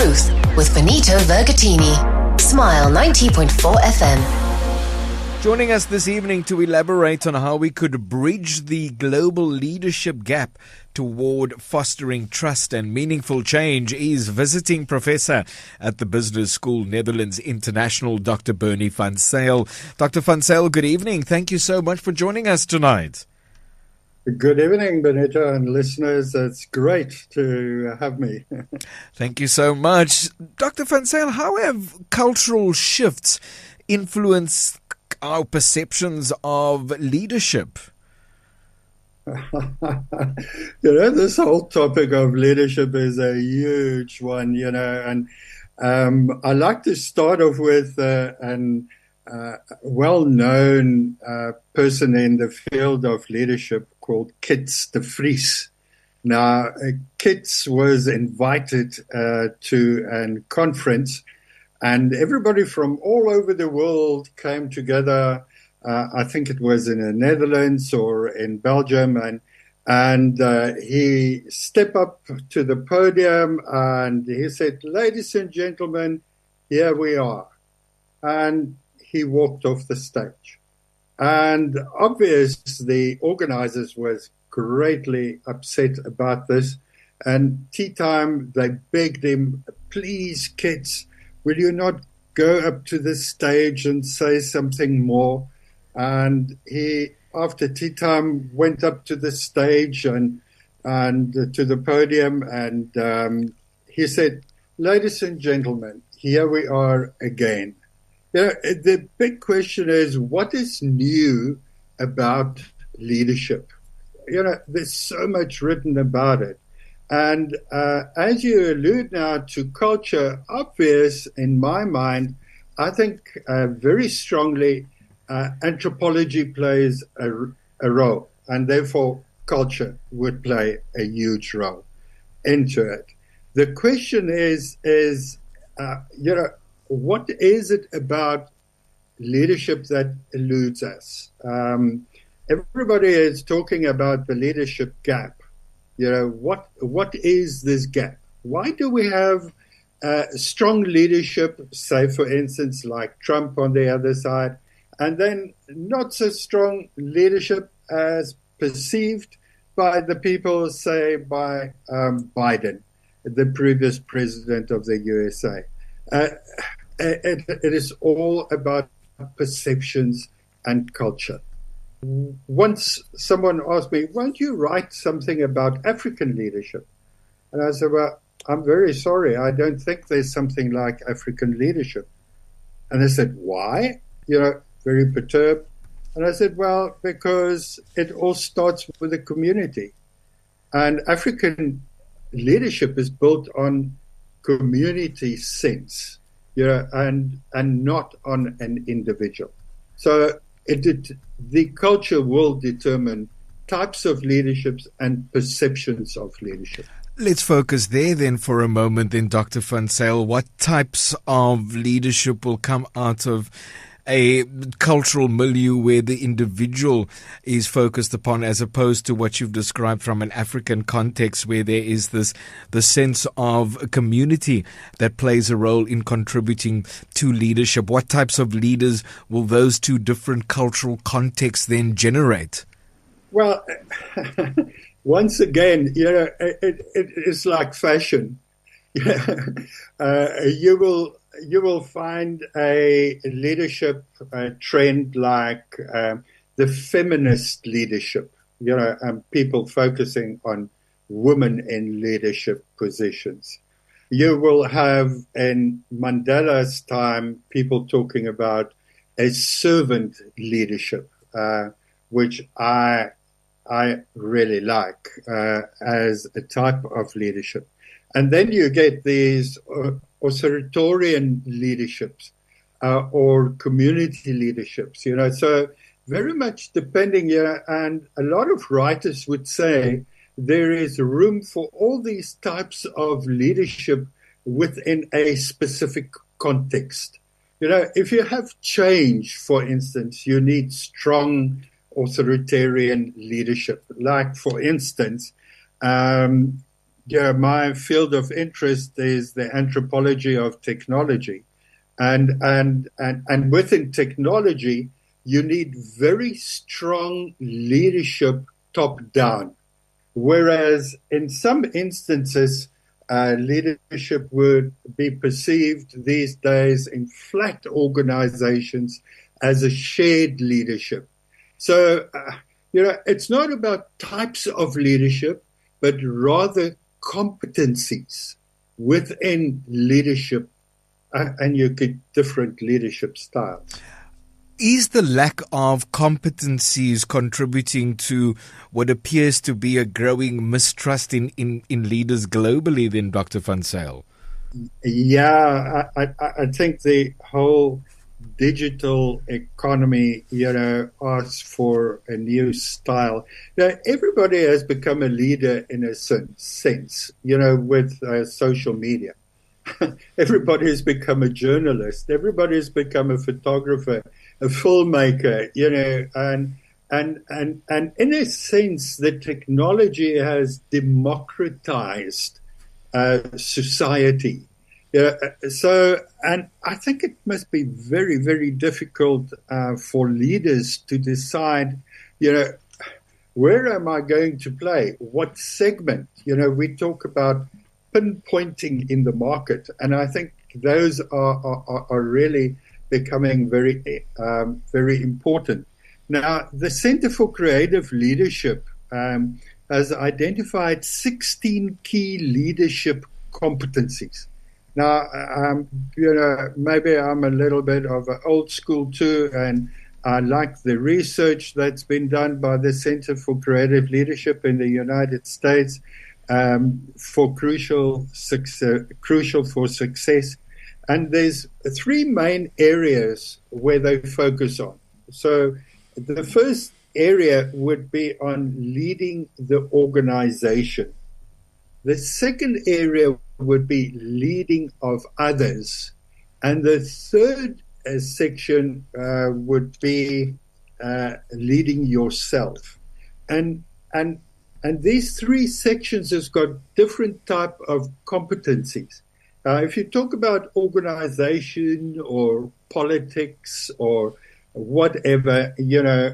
Truth with Benito Vergatini. Smile 90.4 FM. Joining us this evening to elaborate on how we could bridge the global leadership gap toward fostering trust and meaningful change is visiting professor at the Business School Netherlands International, Dr. Bernie van Zijl. Dr. van Zijl, good evening. Thank you so much for joining us tonight. Good evening, Benito and listeners. It's great to have me. Thank you so much. Dr. van Zijl, how have cultural shifts influenced our perceptions of leadership? This whole topic of leadership is a huge one, and I like to start off with an well-known person in the field of leadership called Kits de Vries. Now, Kits was invited to a conference, and everybody from all over the world came together. I think it was in the Netherlands or in Belgium, and he stepped up to the podium and he said, "Ladies and gentlemen, here we are." And he walked off the stage. And obviously, the organizers was greatly upset about this. And tea time, they begged him, "Please, kids, will you not go up to the stage and say something more?" And he, after tea time, went up to the stage and to the podium, and he said, "Ladies and gentlemen, here we are again." The big question is, what is new about leadership? There's so much written about it. And as you allude now to culture, obvious in my mind, I think very strongly anthropology plays a role, and therefore culture would play a huge role into it. The question is, what is it about leadership that eludes us? Everybody is talking about the leadership gap. What is this gap? Why do we have strong leadership, say, for instance, like Trump on the other side, and then not so strong leadership as perceived by the people, say, by Biden, the previous president of the USA? It is all about perceptions and culture. Once someone asked me, "Won't you write something about African leadership?" And I said, "Well, I'm very sorry. I don't think there's something like African leadership." And they said, "Why?" Very perturbed. And I said, "Well, because it all starts with the community. And African leadership is built on community sense, and not on an individual. So the culture will determine types of leaderships and perceptions of leadership." Let's focus there then for a moment then, Dr. van Zijl. What types of leadership will come out of a cultural milieu where the individual is focused upon, as opposed to what you've described from an African context where there is the sense of a community that plays a role in contributing to leadership? What types of leaders will those two different cultural contexts then generate? Well, once again, it is like fashion. You will find a leadership trend like the feminist leadership, people focusing on women in leadership positions. You will have in Mandela's time people talking about a servant leadership, which I really like as a type of leadership. And then you get these authoritarian leaderships or community leaderships, so very much depending, and a lot of writers would say there is room for all these types of leadership within a specific context. If you have change, for instance, you need strong authoritarian leadership. Like, for instance, yeah, my field of interest is the anthropology of technology. And within technology, you need very strong leadership top down. Whereas in some instances, leadership would be perceived these days in flat organizations as a shared leadership. So, it's not about types of leadership, but rather competencies within leadership, and you get different leadership styles. Is the lack of competencies contributing to what appears to be a growing mistrust in leaders globally then, Dr. Van Zijl? Yeah, I think the whole digital economy, asks for a new style. Everybody has become a leader in a sense, with social media. Everybody has become a journalist. Everybody has become a photographer, a filmmaker, and in a sense, the technology has democratized society. And I think it must be very, very difficult for leaders to decide, where am I going to play? What segment? We talk about pinpointing in the market, and I think those are really becoming very, very important. Now, the Center for Creative Leadership has identified 16 key leadership competencies. Now, maybe I'm a little bit of an old school too, and I like the research that's been done by the Center for Creative Leadership in the United States for crucial for success. And there's three main areas where they focus on. So the first area would be on leading the organization. The second area would be leading of others. And the third section would be leading yourself. And these three sections has got different type of competencies. If you talk about organization or politics or whatever, the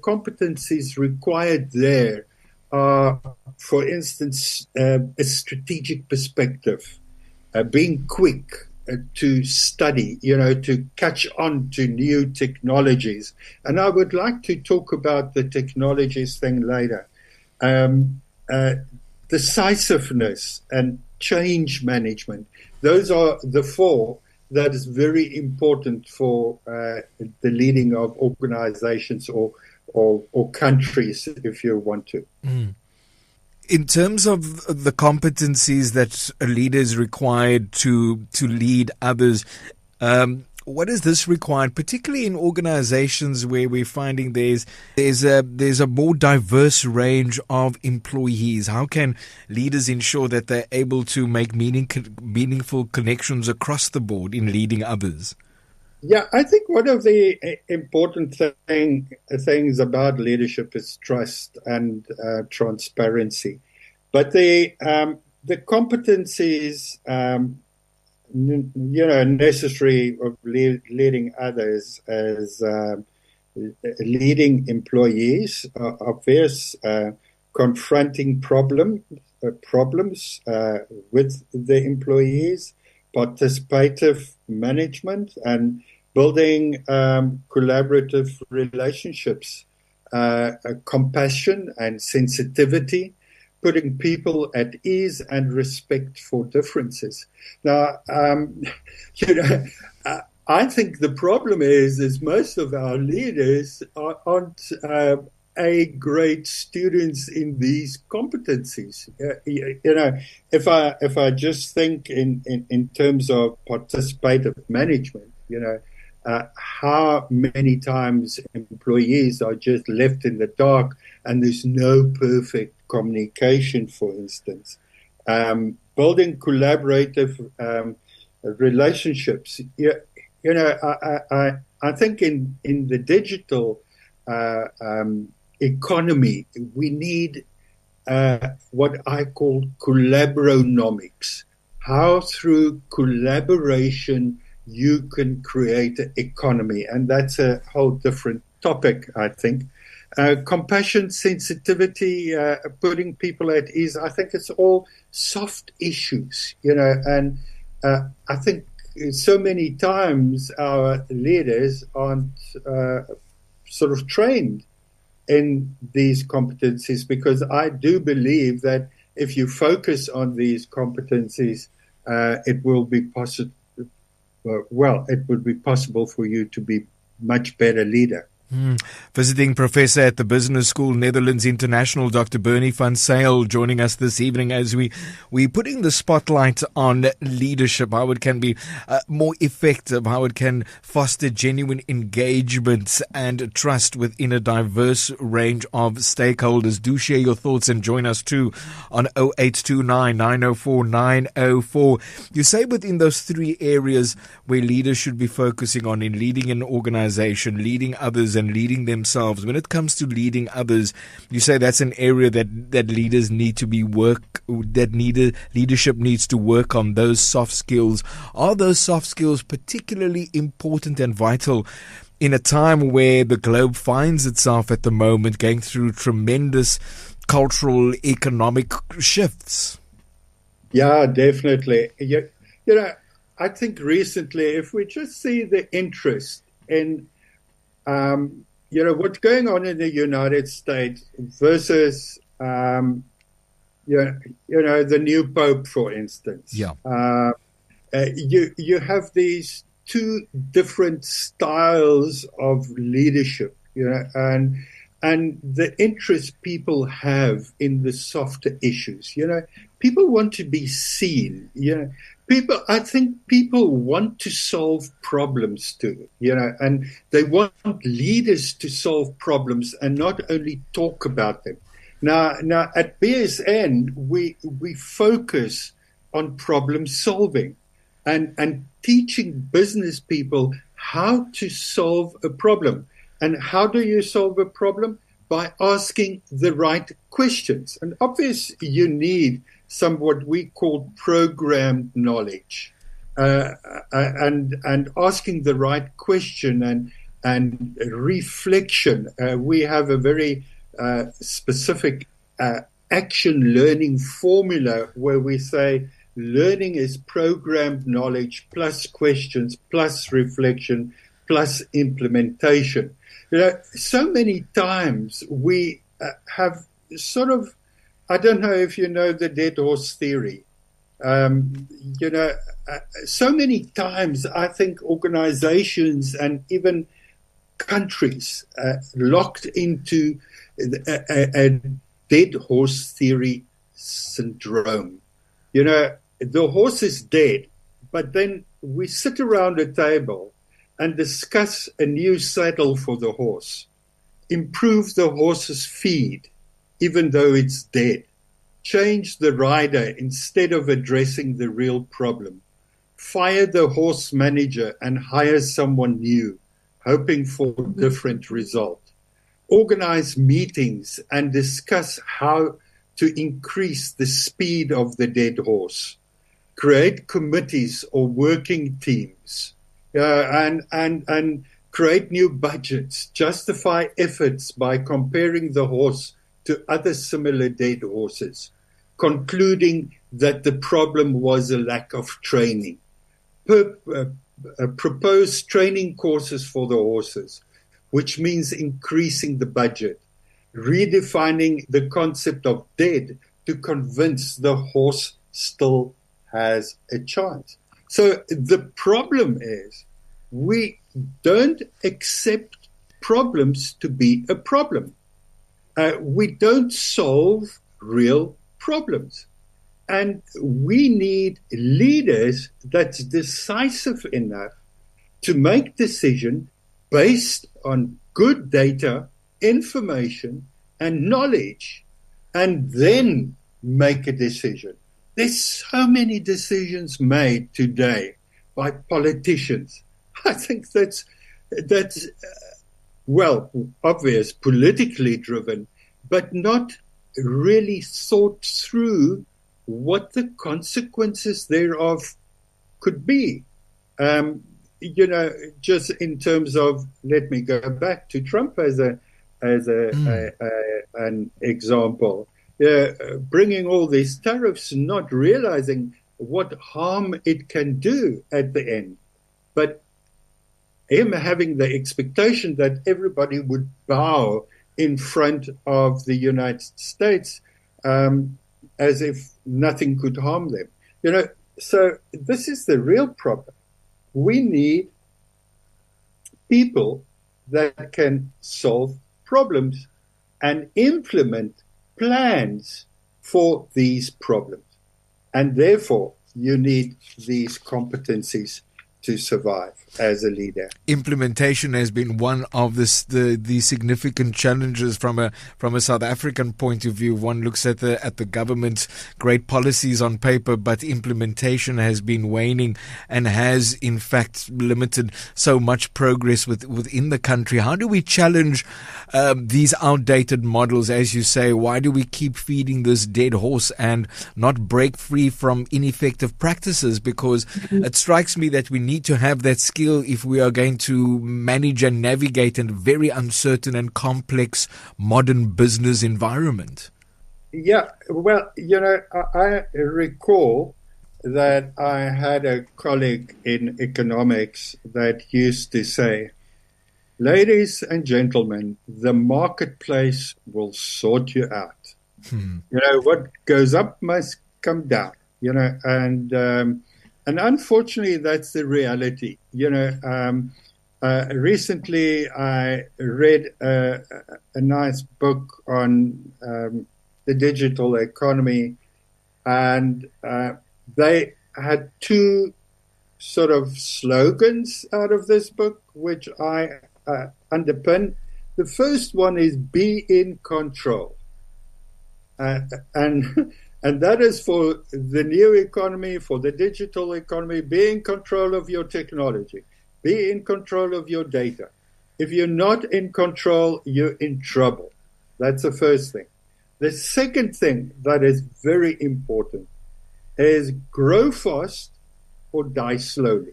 competencies required there are, for instance, a strategic perspective, being quick to study, to catch on to new technologies. And I would like to talk about the technologies thing later. Decisiveness and change management. Those are the four that is very important for the leading of organizations or countries, if you want to. Mm. In terms of the competencies that a leader is required to lead others, what is this required, particularly in organizations where we're finding there's a more diverse range of employees? How can leaders ensure that they're able to make meaningful connections across the board in leading others? Yeah, I think one of the important things about leadership is trust and transparency. But the competencies, necessary of leading others as leading employees, obvious, confronting problems with the employees, participative management, and building collaborative relationships, compassion and sensitivity, putting people at ease and respect for differences. Now, I think the problem is most of our leaders aren't A-grade students in these competencies. If I just think in terms of participative management, how many times employees are just left in the dark and there's no perfect communication, for instance. Building collaborative relationships. I think in the digital economy, we need what I call collaboranomics. How through collaboration you can create an economy. And that's a whole different topic, I think. Compassion, sensitivity, putting people at ease, I think it's all soft issues, and I think so many times our leaders aren't sort of trained in these competencies, because I do believe that if you focus on these competencies, it will be possible. Well, it would be possible for you to be much better leader. Visiting professor at the Business School, Netherlands International, Dr. Bernie van Zijl, joining us this evening as we're putting the spotlight on leadership, how it can be more effective, how it can foster genuine engagement and trust within a diverse range of stakeholders. Do share your thoughts and join us too on 0829 904 904. You say within those three areas where leaders should be focusing on, in leading an organization, leading others, and leading themselves. When it comes to leading others, you say that's an area that leaders need to leadership needs to work on, those soft skills. Are those soft skills particularly important and vital in a time where the globe finds itself at the moment going through tremendous cultural, economic shifts? Yeah, definitely. I think recently, if we just see the interest in what's going on in the United States versus, the new Pope, for instance. Yeah. You have these two different styles of leadership, and the interest people have in the softer issues. People want to be seen. I think people want to solve problems too, and they want leaders to solve problems and not only talk about them. Now at BSN, we focus on problem solving and teaching business people how to solve a problem. And how do you solve a problem? By asking the right questions. And obviously you need some what we call programmed knowledge, and asking the right question and reflection. We have a very specific action learning formula where we say learning is programmed knowledge plus questions plus reflection plus implementation. So many times we have sort of, I don't know if you know the dead horse theory. So many times I think organizations and even countries locked into a dead horse theory syndrome. The horse is dead, but then we sit around a table and discuss a new saddle for the horse, improve the horse's feed, even though it's dead, change the rider instead of addressing the real problem, fire the horse manager and hire someone new, hoping for a different result, organize meetings and discuss how to increase the speed of the dead horse, create committees or working teams, and create new budgets, justify efforts by comparing the horse to other similar dead horses, concluding that the problem was a lack of training. Propose training courses for the horses, which means increasing the budget, redefining the concept of dead to convince the horse still has a chance. So the problem is we don't accept problems to be a problem. We don't solve real problems. And we need leaders that's decisive enough to make decisions based on good data, information, and knowledge, and then make a decision. There's so many decisions made today by politicians. I think that's well, obvious, politically driven, but not really thought through what the consequences thereof could be. Just in terms of, let me go back to Trump as an example. Bringing all these tariffs, not realizing what harm it can do at the end, but him having the expectation that everybody would bow in front of the United States as if nothing could harm them. So this is the real problem. We need people that can solve problems and implement plans for these problems. And therefore, you need these competencies to survive as a leader. Implementation has been one of the significant challenges from a South African point of view. One looks at the government's great policies on paper, but implementation has been waning and has in fact limited so much progress within the country. How do we challenge these outdated models, as you say? Why do we keep feeding this dead horse and not break free from ineffective practices? Because it strikes me that we need to have that skill if we are going to manage and navigate in a very uncertain and complex modern business environment. Yeah, well, I recall that I had a colleague in economics that used to say, ladies and gentlemen, the marketplace will sort you out. What goes up must come down, and unfortunately, that's the reality. Recently I read a nice book on the digital economy, and they had two sort of slogans out of this book, which I underpin. The first one is be in control. And that is for the new economy, for the digital economy. Be in control of your technology. Be in control of your data. If you're not in control, you're in trouble. That's the first thing. The second thing that is very important is grow fast or die slowly.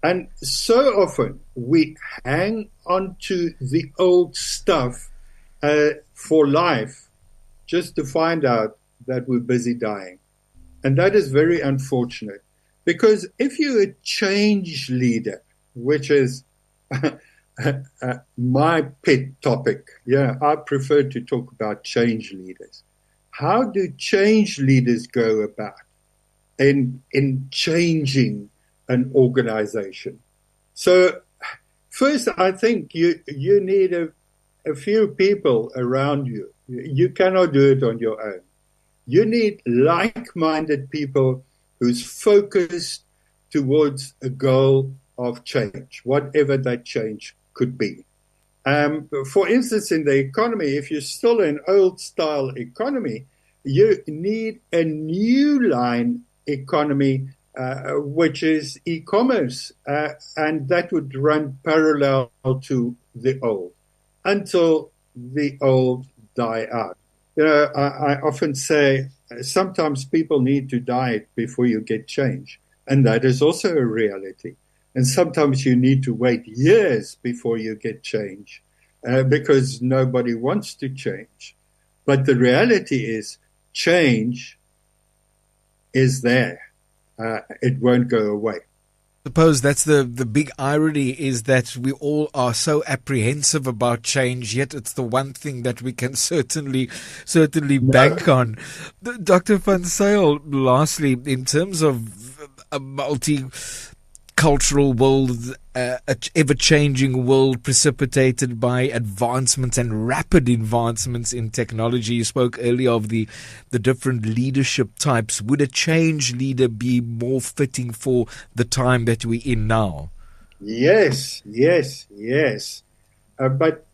And so often we hang on to the old stuff for life just to find out that we're busy dying. And that is very unfortunate, because if you're a change leader, which is my pet topic, I prefer to talk about change leaders. How do change leaders go about in changing an organization? So first, I think you need a few people around you. You cannot do it on your own. You need like-minded people who's focused towards a goal of change, whatever that change could be. For instance, in the economy, if you're still an old-style economy, you need a new line economy, which is e-commerce, and that would run parallel to the old until the old die out. I often say sometimes people need to die before you get change, and that is also a reality. And sometimes you need to wait years before you get change because nobody wants to change. But the reality is change is there. It won't go away. I suppose that's the big irony, is that we all are so apprehensive about change, yet it's the one thing that we can certainly bank on. Dr. Van Zijl, lastly, in terms of a multicultural world, a ever-changing world precipitated by advancements and rapid advancements in technology. You spoke earlier of the different leadership types. Would a change leader be more fitting for the time that we're in now? Yes. But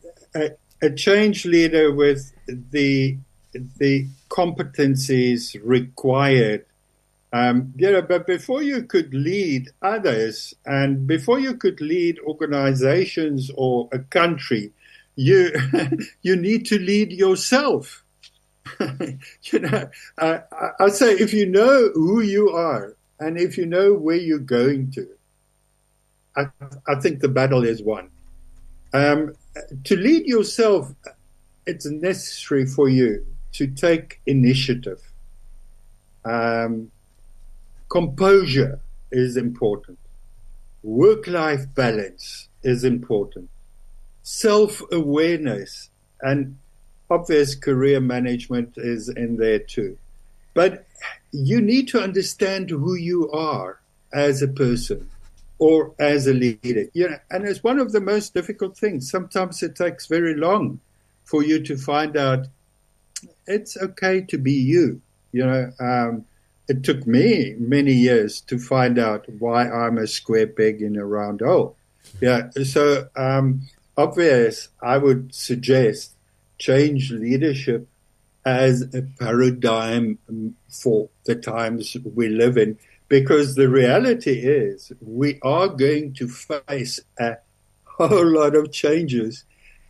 a change leader with the competencies required But before you could lead others and before you could lead organizations or a country, you you need to lead yourself. I say if you know who you are and if you know where you're going to, I think the battle is won. To lead yourself, it's necessary for you to take initiative. Composure is important. Work-life balance is important. Self-awareness and obvious career management is in there too. But you need to understand who you are as a person or as a leader. And it's one of the most difficult things. Sometimes it takes very long for you to find out it's okay to be you. It took me many years to find out why I'm a square peg in a round hole. So obvious, I would suggest change leadership as a paradigm for the times we live in, because the reality is we are going to face a whole lot of changes,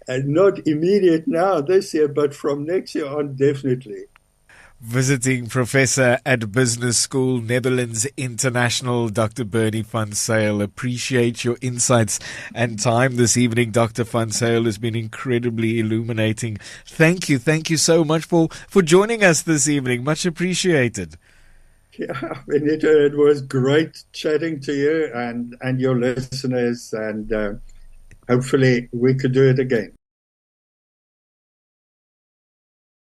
and not immediate now this year, but from next year on, definitely. Visiting Professor at Business School, Netherlands International, Dr. Bernie van Zijl. Appreciate your insights and time this evening, Dr. van Zijl. Has been incredibly illuminating. Thank you so much for joining us this evening. Much appreciated. Yeah, Benito, it was great chatting to you and your listeners, and hopefully we could do it again.